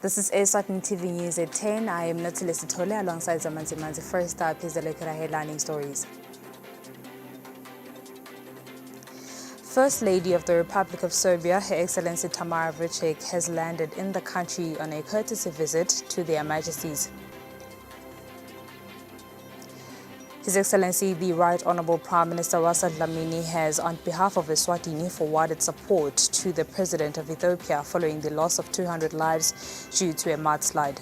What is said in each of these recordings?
This is Eswatini TV News at 10. I am Natalie Sitole alongside Zamanzi Manzi. First up is the local headlining stories. First Lady of the Republic of Serbia, Her Excellency Tamara Vučić, has landed in the country on a courtesy visit to their Majesties. His Excellency, the Right Honourable Prime Minister Russell Dlamini has, on behalf of Eswatini, forwarded support to the President of Ethiopia following the loss of 200 lives due to a mudslide.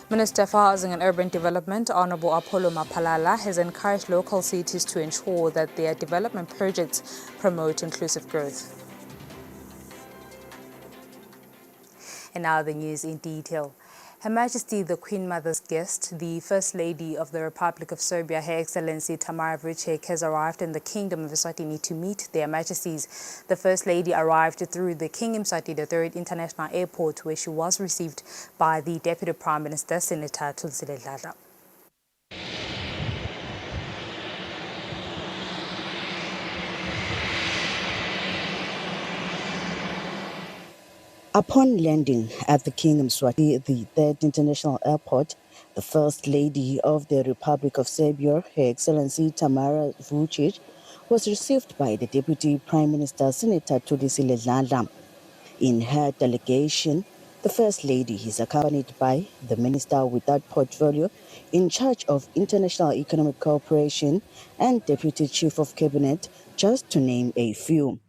Minister for Housing and Urban Development, Honourable Apollo Mapalala, has encouraged local cities to ensure that their development projects promote inclusive growth. And now the news in detail. Her Majesty the Queen Mother's guest, the First Lady of the Republic of Serbia, Her Excellency Tamara Vučić, has arrived in the Kingdom of Eswatini to meet their Majesties. The First Lady arrived through the King Mswati III International Airport, where she was received by the Deputy Prime Minister, Senator Tulsile Dladla. Upon landing at the King Mswati, the Third International Airport, the First Lady of the Republic of Serbia, Her Excellency Tamara Vučić, was received by the Deputy Prime Minister, Senator Tulsile Dladla. In her delegation, the First Lady is accompanied by the Minister with that portfolio in charge of International Economic Cooperation and Deputy Chief of Cabinet, just to name a few.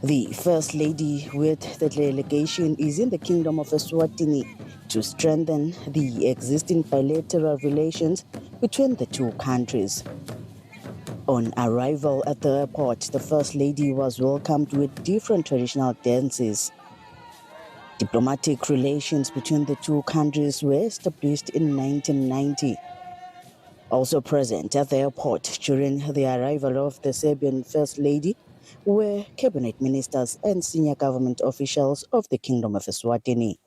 The First Lady with the delegation is in the Kingdom of Eswatini to strengthen the existing bilateral relations between the two countries. On arrival at the airport, the First Lady was welcomed with different traditional dances. Diplomatic relations between the two countries were established in 1990. Also present at the airport during the arrival of the Serbian First Lady were cabinet ministers and senior government officials of the Kingdom of Eswatini.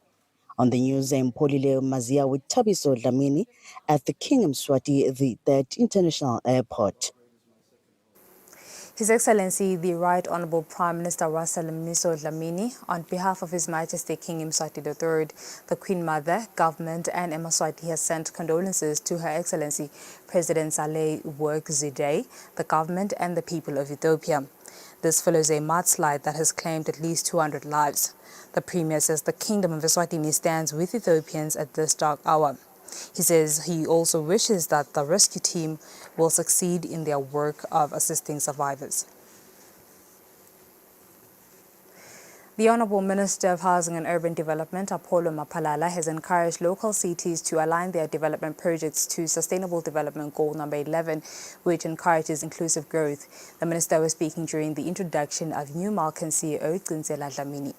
On the news, I'm Polile Mazia with Tabiso Dlamini at the King Mswati, the Third International Airport. His Excellency, the Right Honourable Prime Minister Russell Dlamini, on behalf of His Majesty King Mswati III, the Queen Mother, Government and Eswatini has sent condolences to Her Excellency President Saleh Work-Zewde, the government and the people of Ethiopia. This follows a mudslide that has claimed at least 200 lives. The Premier says the Kingdom of Eswatini stands with Ethiopians at this dark hour. He says he also wishes that the rescue team will succeed in their work of assisting survivors. The Honourable Minister of Housing and Urban Development, Apollo Mapalala, has encouraged local cities to align their development projects to Sustainable Development Goal number 11, which encourages inclusive growth. The Minister was speaking during the introduction of new Malkan CEO, Qinsela Dlamini.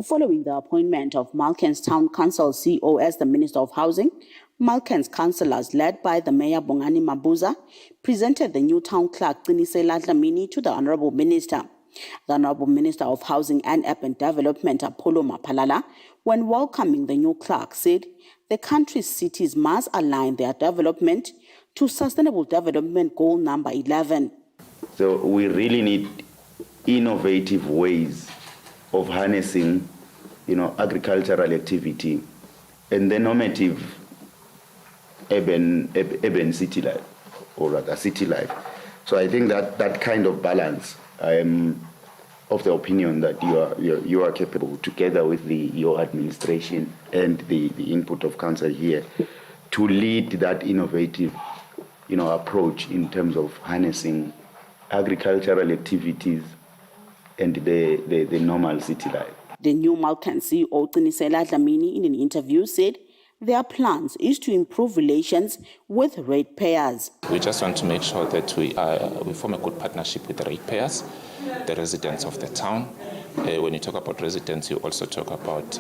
Following the appointment of Malkan's Town Council CEO as the Minister of Housing, Malkan's councillors, led by the Mayor Bongani Mabuza, presented the new Town Clerk Qinisela Dlamini to the Honourable Minister. The Honourable Minister of Housing and Urban Development, Apollo Mapalala, when welcoming the new clerk, said the country's cities must align their development to Sustainable Development Goal number 11. So we really need innovative ways of harnessing, agricultural activity and the normative urban city life, or rather city life. So I think that kind of balance, I am of the opinion that you are capable, together with your administration and the input of council here, to lead that innovative, approach in terms of harnessing agricultural activities, and the normal city life. The new Malkans CEO Qinisela Dlamini in an interview said their plans is to improve relations with ratepayers. We just want to make sure that we form a good partnership with the ratepayers, the residents of the town. When you talk about residents, you also talk about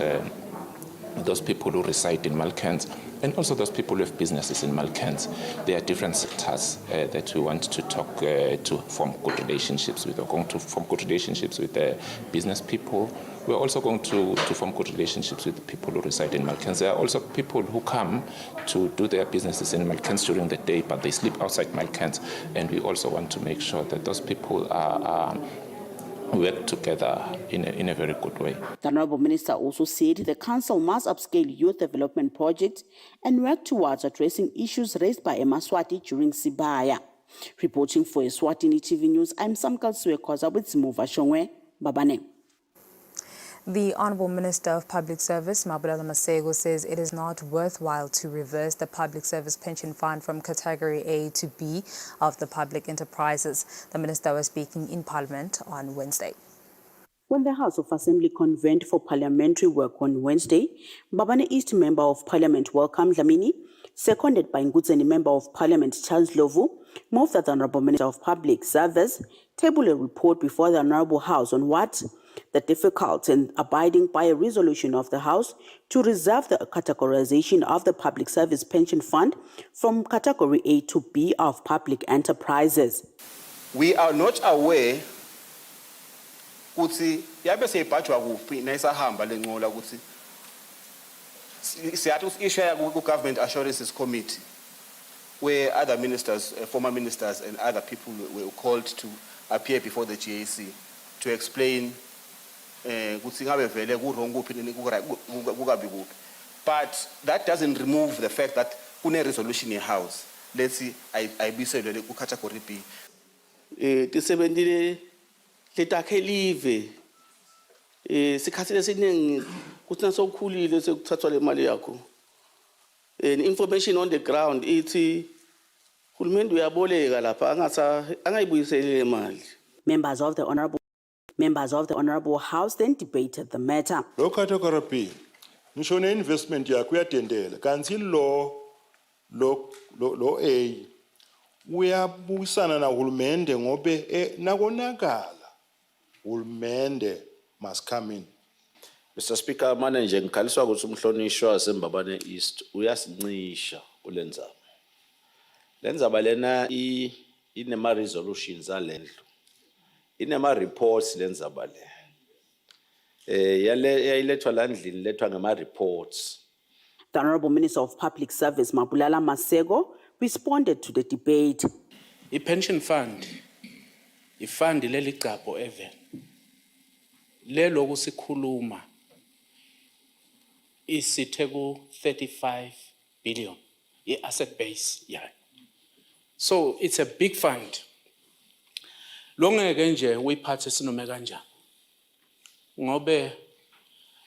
those people who reside in Malkans and also those people who have businesses in Malkans. There are different sectors that we want to talk to form good relationships with. We're going to form good relationships with the business people. We're also going to form good relationships with people who reside in Malkans. There are also people who come to do their businesses in Malkans during the day, but they sleep outside Malkans. And we also want to make sure that those people are work together in a very good way. The Honourable Minister also said the Council must upscale youth development projects and work towards addressing issues raised by Eswatini during Sibaya. Reporting for Eswatini TV News, I'm Samkal Suekoza with Zimuva Shongwe, Babane. The Honourable Minister of Public Service, Mabulala Masego, says it is not worthwhile to reverse the Public Service Pension Fund from Category A to B of the public enterprises. The Minister was speaking in Parliament on Wednesday. When the House of Assembly convened for parliamentary work on Wednesday, Mbabane East Member of Parliament welcomed Dlamini, seconded by Ngutseni Member of Parliament Charles Lovu, moved that the Honourable Minister of Public Service table a report before the Honourable House on what the difficult in abiding by a resolution of the House to reserve the categorization of the Public Service Pension Fund from Category A to B of public enterprises. We are not aware ukuthi yabe seyibhajwa kuphi nayisahamba lenqola ukuthi siyathi issue ku Government Assurances Committee where other ministers, former ministers and other people were called to appear before the GAC to explain but that doesn't remove the fact that kuna resolution in house. Let's see, I be said ku category B. Tisebenzile letakhe live sikhathi lesiningi kuthi nasokukhulile sekuthathwa le mali yakho. Information on the ground ithi hulumende uyaboleka lapha angayibuyiseli le mali. Members of the Honourable House then debated the matter. Lo category B, nishone investment yakho uyatendela kanti lo A uyabuyisana na hulumende ngobe nakonakala. Hulumende must come in. Mr. Speaker, manje ngikhaliswa ukuthi umhlonishwa waseMbabane East uyasincisha kulenzaba. Lenzaba lena inema resolutions alendlu. Inema reports lenzaba le. Yayilethwa landlini lethwa ngama reports. The Honourable Minister of Public Service, Mabulala Masego, responded to the debate. I-pension fund, ifund leligcabo even. Lelo kusikhuluma isithe ku 35 billion i-asset base yayo. So it's a big fund. Longeke nje uyiphathe sinome kanjani. Ngobe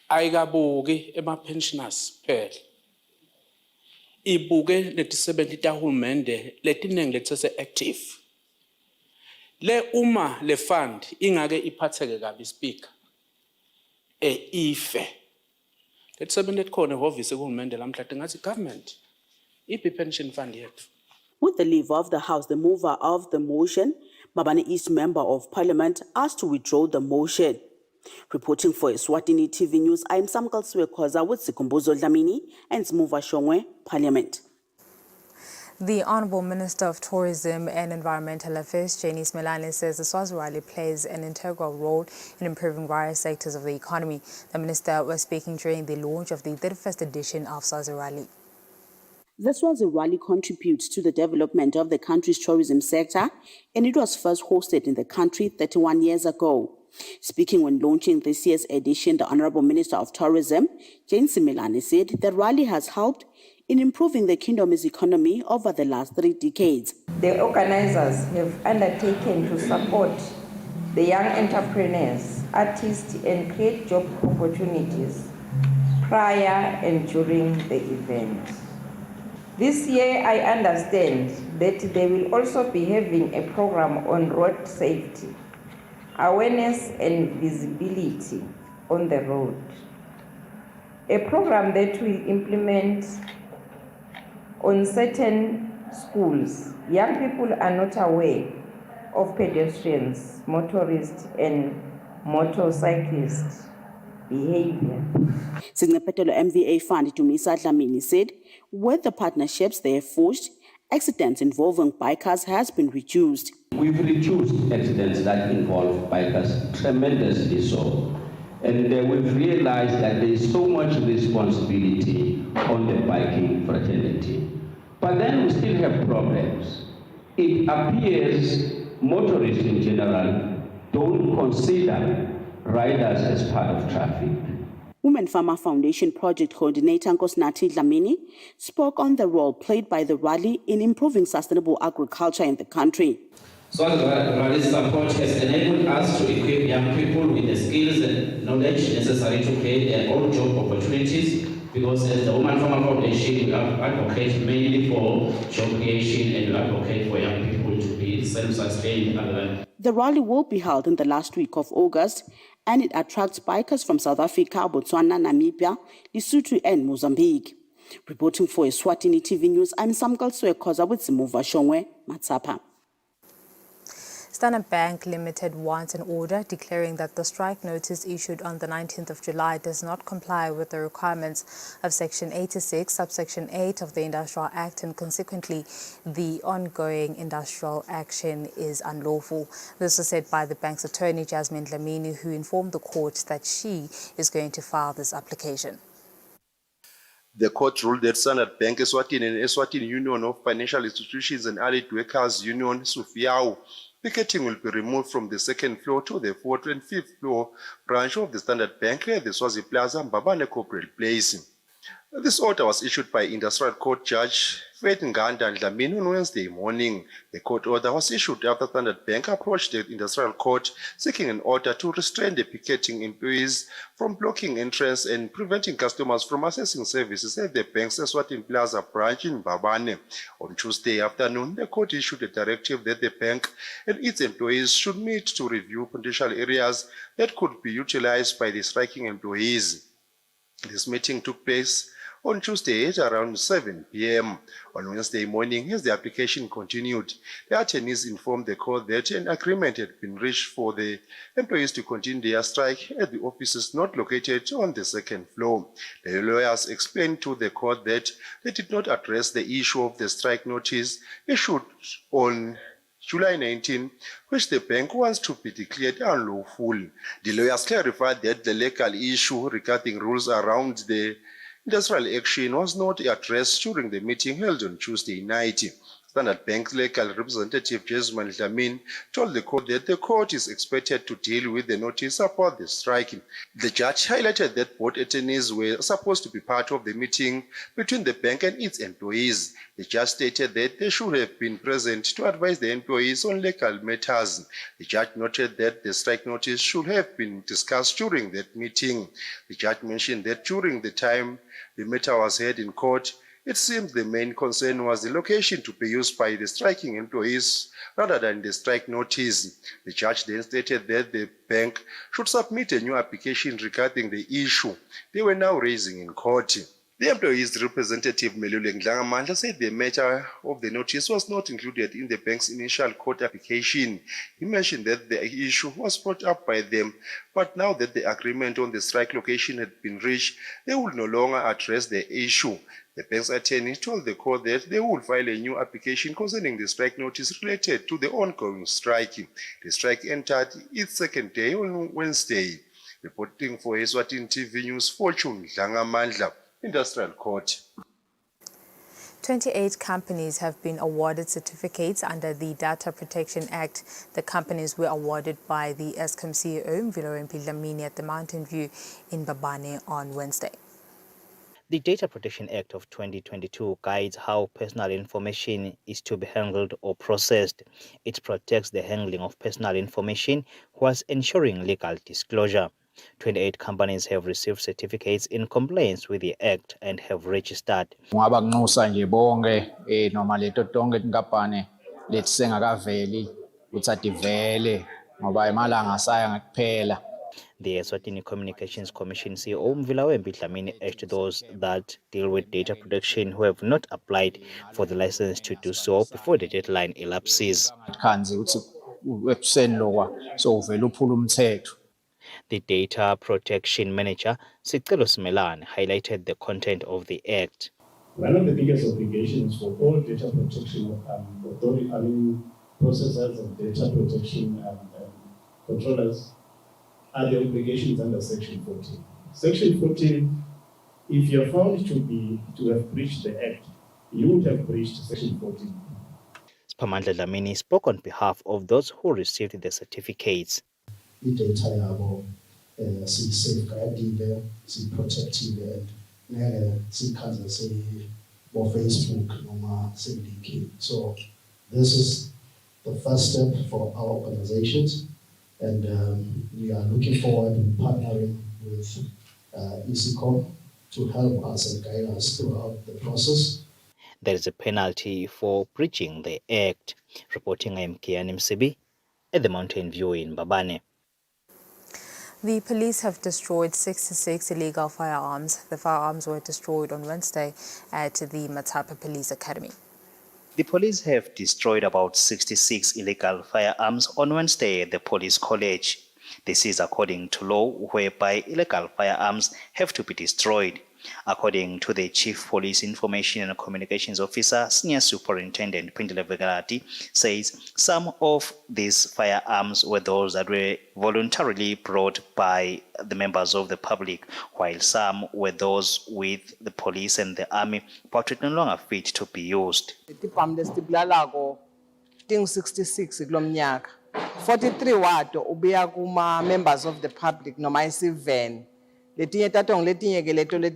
ayikabuki ema-pensioners phela. Ibuke netisebenzi tahulumende letinengi letise-active. Le uma le fund ingake iphatheke kabi speaker. Ife. Letisebenzi khona ehhovisi kuhulumende lamhla ngathi government iphi pension fund yethu. With the leave of the House, the mover of the motion, Mbabane East Member of Parliament, asked to withdraw the motion. Reporting for Eswatini TV News, I am Samkal Suekoza with Sikumbuzo Dlamini and Zimuva Shongwe, Parliament. The Honourable Minister of Tourism and Environmental Affairs, Janice Melane, says the Swaziland plays an integral role in improving various sectors of the economy. The Minister was speaking during the launch of the 31st edition of Swaziland. The Swazi Rally contributes to the development of the country's tourism sector, and it was first hosted in the country 31 years ago. Speaking when launching this year's edition, the Honourable Minister of Tourism, Janice Melane, said the rally has helped in improving the kingdom's economy over the last 3 decades. The organisers have undertaken to support the young entrepreneurs, artists, and create job opportunities prior and during the event. This year, I understand that they will also be having a program on road safety, awareness and visibility on the road. A program that will implement on certain schools. Young people are not aware of pedestrians, motorists and motorcyclists' behavior. Signapetelo MVA fund Dumisa Dlamini said, with the partnerships they have forged, accidents involving bikers has been reduced. We've reduced accidents that involve bikers tremendously so. And we've realized that there is so much responsibility on the biking fraternity. But then we still have problems. It appears motorists in general don't consider riders as part of traffic. Women Farmer Foundation project coordinator Nkosinathi Dlamini spoke on the role played by the rally in improving sustainable agriculture in the country. So the rally's support has enabled us to equip young people with the skills and knowledge necessary to create their own job opportunities, because as the Women Farmer Foundation, we advocate mainly for job creation and we advocate for young people to be self-sustained and learn. The rally will be held in the last week of August, and it attracts bikers from South Africa, Botswana, Namibia, Lesotho and Mozambique. Reporting for Eswatini TV News, I'm Samkal Swekoza with Zimuva Shongwe, Matsapa. Standard Bank Limited wants an order declaring that the strike notice issued on the 19th of July does not comply with the requirements of Section 86, subsection 8 of the Industrial Act, and consequently, the ongoing industrial action is unlawful. This was said by the bank's attorney, Jasmine Dlamini, who informed the court that she is going to file this application. The court ruled that Standard Bank Eswatini and Eswatini Union of Financial Institutions and Allied Workers Union, Sufiao, picketing will be removed from the second floor to the fourth and fifth floor branch of the Standard Bank at the Swazi Plaza, Mbabane Corporate Place. This order was issued by Industrial Court Judge Faith Nganda Dlamini on Wednesday morning. The court order was issued after Standard Bank approached the Industrial Court seeking an order to restrain the picketing employees from blocking entrance and preventing customers from accessing services at the bank's Eswatini Plaza branch in Mbabane. On Tuesday afternoon, the court issued a directive that the bank and its employees should meet to review potential areas that could be utilized by the striking employees. This meeting took place on Tuesday at around 7 p.m. On Wednesday morning, as the application continued, the attorneys informed the court that an agreement had been reached for the employees to continue their strike at the offices not located on the second floor. The lawyers explained to the court that they did not address the issue of the strike notice issued on July 19, which the bank wants to be declared unlawful. The lawyers clarified that the legal issue regarding rules around the industrial action was not addressed during the meeting held on Tuesday night. Standard Bank's legal representative Jasmine Dlamini told the court that the court is expected to deal with the notice about the strike. The judge highlighted that both attorneys were supposed to be part of the meeting between the bank and its employees. The judge stated that they should have been present to advise the employees on legal matters. The judge noted that the strike notice should have been discussed during that meeting. The judge mentioned that during the time the matter was heard in court, it seems the main concern was the location to be used by the striking employees rather than the strike notice. The judge then stated that the bank should submit a new application regarding the issue they were now raising in court. The employees' representative Meluleng Dlangamandla said the matter of the notice was not included in the bank's initial court application. He mentioned that the issue was brought up by them, but now that the agreement on the strike location had been reached, they will no longer address the issue. The bank's attorney told the court that they will file a new application concerning the strike notice related to the ongoing strike. The strike entered its second day on Wednesday. Reporting for Eswatini TV News, Fortune Dlangamandla, Industrial Court. 28 companies have been awarded certificates under the Data Protection Act. The companies were awarded by the Eskom CEO, Mvilo Dlamini, at the Mountain View in Mbabane on Wednesday. The Data Protection Act of 2022 guides how personal information is to be handled or processed. It protects the handling of personal information whilst ensuring legal disclosure. 28 companies have received certificates in compliance with the Act and have registered. Ungaba kunxusa nje bonke noma leto tonke tinkampani lethi sengakaveli ukuthi adivele ngoba imalanga asaya ngakuphela. The Eswatini Communications Commission CEO Mvilawembi Dlamini urged those that deal with data protection who have not applied for the license to do so before the deadline elapses. Khanzi ukuthi webuseni lokwa so uvela uphula umthetho. The Data Protection Manager, Sicelo Smelane, highlighted the content of the Act. One of the biggest obligations for all data protection processors and data protection controllers are the obligations under Section 14. Section 14, if you're found to have breached the Act, you would have breached Section 14. Spamandla Dlamini spoke on behalf of those who received the certificates. Data yabo si-safeguardile, si-protectile, and sikhaza Facebook noma se-leaking. So this is the first step for our organizations, and we are looking forward to partnering with ECCOM to help us and guide us throughout the process. There is a penalty for breaching the Act. Reporting, I am Kian Msibi at the Mountain View in Mbabane. The police have destroyed 66 illegal firearms. The firearms were destroyed on Wednesday at the Matapa Police Academy. The police have destroyed about 66 illegal firearms on Wednesday at the police college. This is according to law whereby illegal firearms have to be destroyed. According to the Chief Police Information and Communications Officer, Senior Superintendent Pindile Vegalati says some of these firearms were those that were voluntarily brought by the members of the public, while some were those with the police and the army, but were no longer fit to be used. 66 kulomnyaka 43 wato ubiya kuma members of the public noma isiven letinye tato ngiletinye ke leto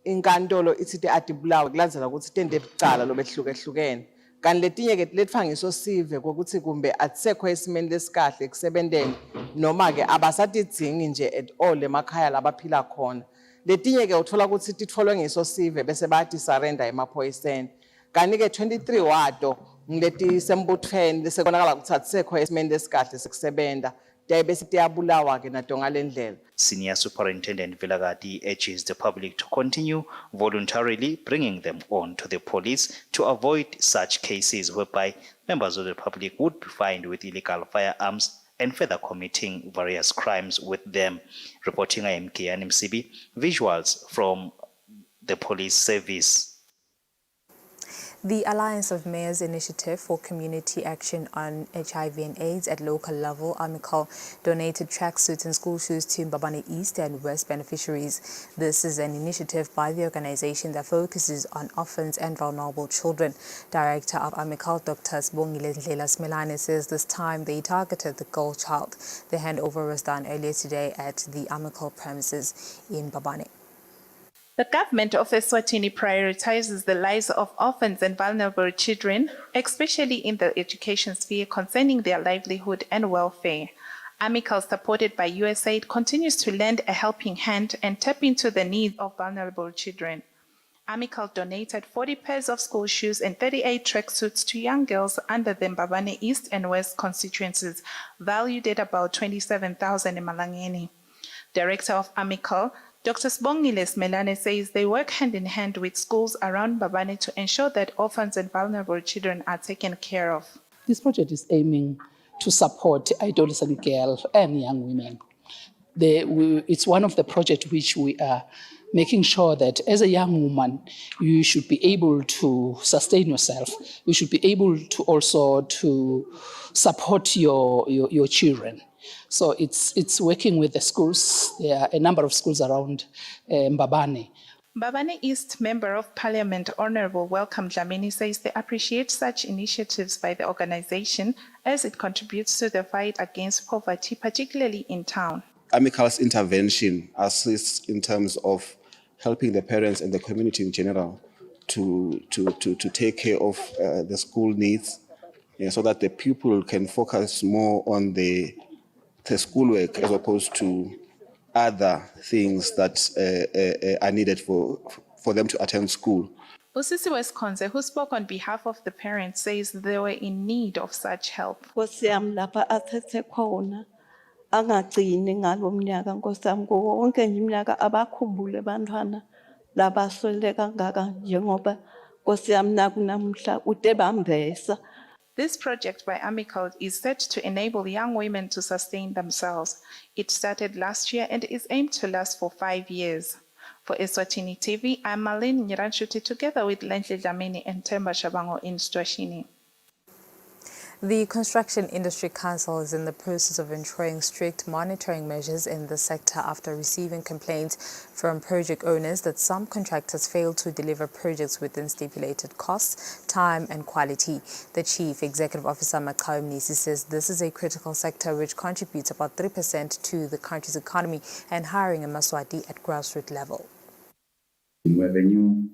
inkantolo ithi adibulawe kulandzela ukuthi tende bucala lobehlukehlukene kanti letinye ke letfangiso sive ukuthi kumbe atsekho esimeni lesikahle kusebenteni noma ke abasatidzingi nje at all emakhaya labaphila khona letinye ke uthola ukuthi titfolwe ngiso sive bese bathi surrender emaphoyiseni kanti ke 23 wato ngileti sembuthweni lesekonakala ukuthi atsekho esimeni lesikahle sekusebenta Senior Superintendent Vilagati urges the public to continue voluntarily bringing them on to the police to avoid such cases whereby members of the public would be fined with illegal firearms and further committing various crimes with them. Reporting, I am Kian Msibi. Visuals from the police service. The Alliance of Mayors Initiative for Community Action on HIV and AIDS at local level, AMICAL, donated tracksuits and school shoes to Mbabane East and West beneficiaries. This is an initiative by the organization that focuses on orphans and vulnerable children. Director of AMICAL, Dr. Sibongile Smelane, says this time they targeted the girl child. The handover was done earlier today at the AMICAL premises in Mbabane. The government of Eswatini prioritizes the lives of orphans and vulnerable children, especially in the education sphere concerning their livelihood and welfare. AMICAL, supported by USAID, continues to lend a helping hand and tap into the needs of vulnerable children. AMICAL donated 40 pairs of school shoes and 38 tracksuits to young girls under the Mbabane East and West constituencies, valued at about 27,000 in Malangeni. Director of AMICAL, Dr. Sibongile Smelane, says they work hand in hand with schools around Mbabane to ensure that orphans and vulnerable children are taken care of. This project is aiming to support adolescent girls and young women. It's one of the projects which we are making sure that as a young woman, you should be able to sustain yourself. You should be able to also to support your children. So it's working with the schools. There are a number of schools around Mbabane. Mbabane East Member of Parliament Honorable Welcome Dlamini says they appreciate such initiatives by the organization as it contributes to the fight against poverty, particularly in town. AMICAL's intervention assists in terms of helping the parents and the community in general to take care of the school needs, so that the pupil can focus more on the schoolwork as opposed to other things that are needed for them to attend school. Usisi Weskonze, who spoke on behalf of the parents, says they were in need of such help. Nkosi yami lapha athethe khona angagcini ngalomnyaka Nkosi yami kuwo wonke nje iminyaka abakhumbule bantwana labaswele kangaka njengoba Nkosi yami naku namhla ude bambesa. This project by Amical is set to enable young women to sustain themselves. It started last year and is aimed to last for 5 years. For Eswatini TV, I'm Malin Nyiranchuti together with Lenhle Dlamini and Temba Shabango in Eswatini. The Construction Industry Council is in the process of ensuring strict monitoring measures in the sector after receiving complaints from project owners that some contractors fail to deliver projects within stipulated costs, time and quality. The Chief Executive Officer Makau Mnisi says this is a critical sector which contributes about 3% to the country's economy and hiring in Maswati at grassroots level. We have a new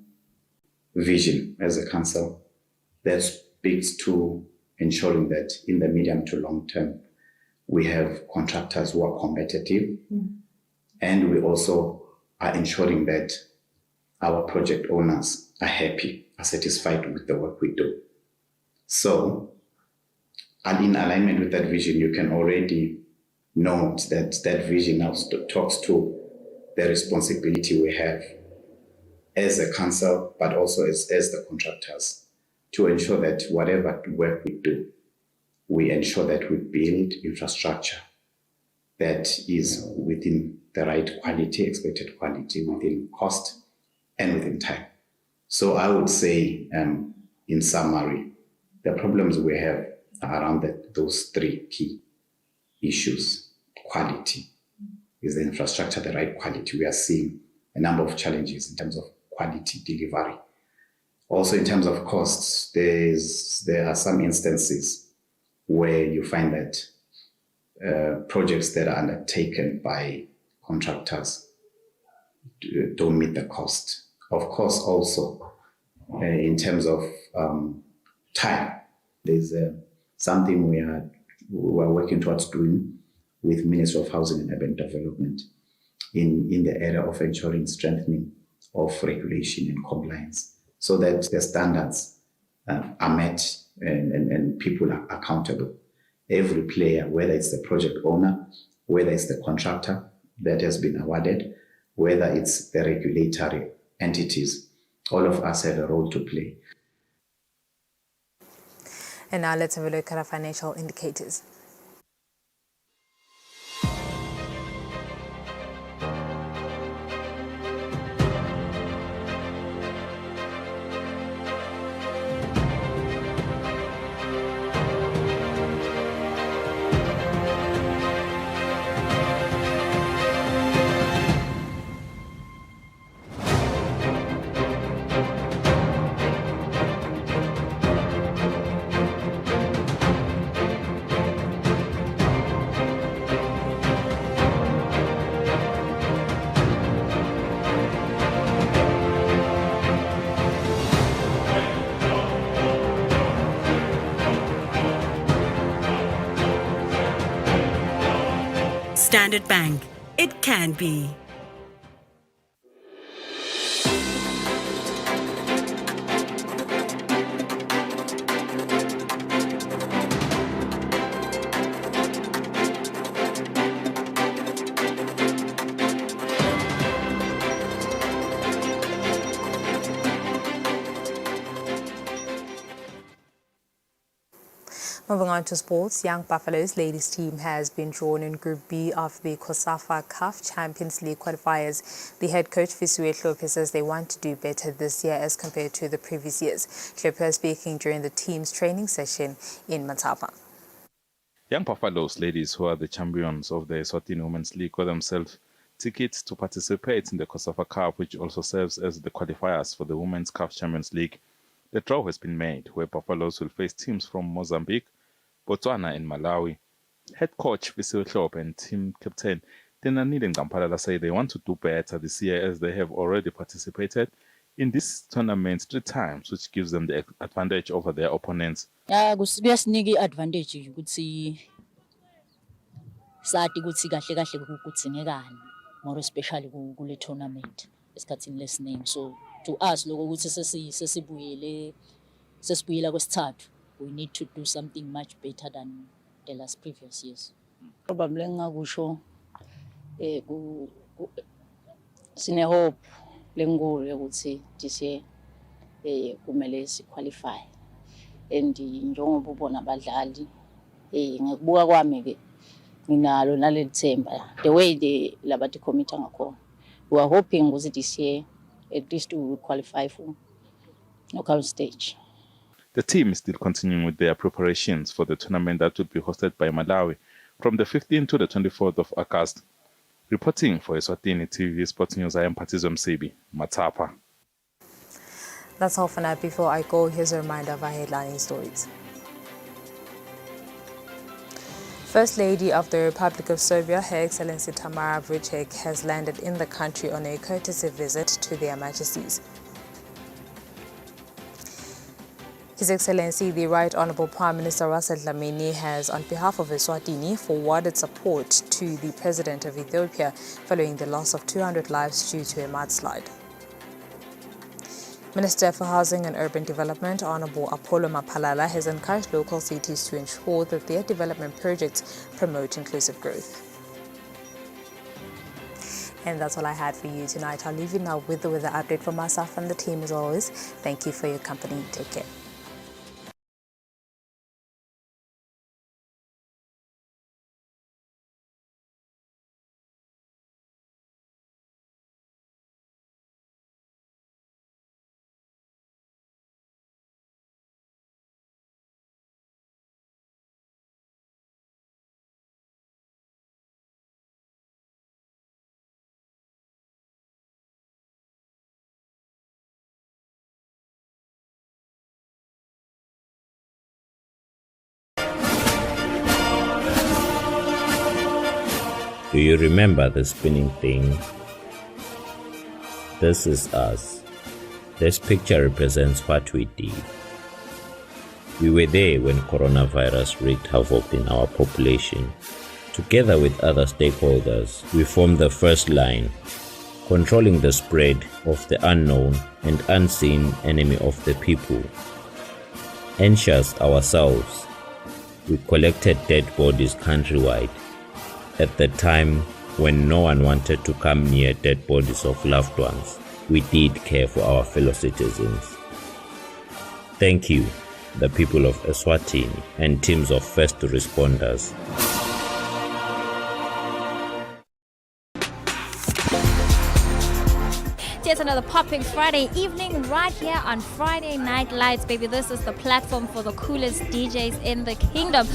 vision as a council that speaks to ensuring that in the medium to long term, we have contractors who are competitive, and we also are ensuring that our project owners are happy, are satisfied with the work we do. So, and in alignment with that vision, you can already note that that vision now talks to the responsibility we have as a council, but also as the contractors, to ensure that whatever work we do, we ensure that we build infrastructure that is within the right quality, expected quality, within cost and within time. So I would say, in summary, the problems we have are around those three key issues. Quality, is the infrastructure the right quality? We are seeing a number of challenges in terms of quality delivery. Also, in terms of costs, there are some instances where you find that projects that are undertaken by contractors don't meet the cost. Of course, also, in terms of time, there's something we are working towards doing with Ministry of Housing and Urban Development in the area of ensuring strengthening of regulation and compliance, so that the standards are met and people are accountable. Every player, whether it's the project owner, whether it's the contractor that has been awarded, whether it's the regulatory entities, all of us have a role to play. And now let's have a look at our financial indicators. Standard Bank. It can be. Moving on to sports, Young Buffaloes ladies team has been drawn in Group B of the COSAFA CAF Champions League qualifiers. The head coach Visiwe Hlophe says they want to do better this year as compared to the previous years. Hlophe speaking during the team's training session in Matapa. Young Buffaloes ladies, who are the champions of the Eswatini Women's League, got themselves tickets to participate in the COSAFA Cup, which also serves as the qualifiers for the Women's CAF Champions League. The draw has been made, where Buffaloes will face teams from Mozambique, Botswana and Malawi. Head coach Visiwe Hlophe and team captain Tenanile Ngampalala say they want to do better this year, as they have already participated in this tournament 3 times, which gives them the advantage over their opponents. Kuyasinika i-advantage ukuthi sathi ukuthi kahle kahle ukuthi ngekani. more especially kule tournament esikhathini lesiningi. So to us lokho ukuthi sesibuyela kwesithathu, we need to do something much better than the last previous years. Probably ngakusho sine hope lenkulu yokuthi this year kumele siqualify, and njengoba ubona abadlali ngikubuka kwami ke nginalo nalethemba the way the labati committee ngakhona. We are hoping ukuthi this year at least we will qualify for knockout stage. The team is still continuing with their preparations for the tournament that will be hosted by Malawi from the 15th to the 24th of August. Reporting for Eswatini TV Sports News, I am Patizo Msebi, Matapa. That's all for now. Before I go, here's a reminder of our headlining stories. First Lady of the Republic of Serbia, Her Excellency Tamara Vricek, has landed in the country on a courtesy visit to their Majesties. His Excellency, the Right Honourable Prime Minister Russell Dlamini, has, on behalf of Eswatini, forwarded support to the President of Ethiopia following the loss of 200 lives due to a mudslide. Minister for Housing and Urban Development, Honourable Apollo Mapalala, has encouraged local cities to ensure that their development projects promote inclusive growth. And that's all I had for you tonight. I'll leave you now with the weather update from myself and the team as always. Thank you for your company. Take care. Do you remember the spinning thing? This is us. This picture represents what we did. We were there when coronavirus wreaked havoc in our population. Together with other stakeholders, we formed the first line, controlling the spread of the unknown and unseen enemy of the people. Anxious ourselves, we collected dead bodies countrywide. At the time when no one wanted to come near dead bodies of loved ones, we did care for our fellow citizens. Thank you, the people of Eswatini and teams of first responders. It's another popping Friday evening right here on Friday Night Lights, baby. This is the platform for the coolest DJs in the kingdom.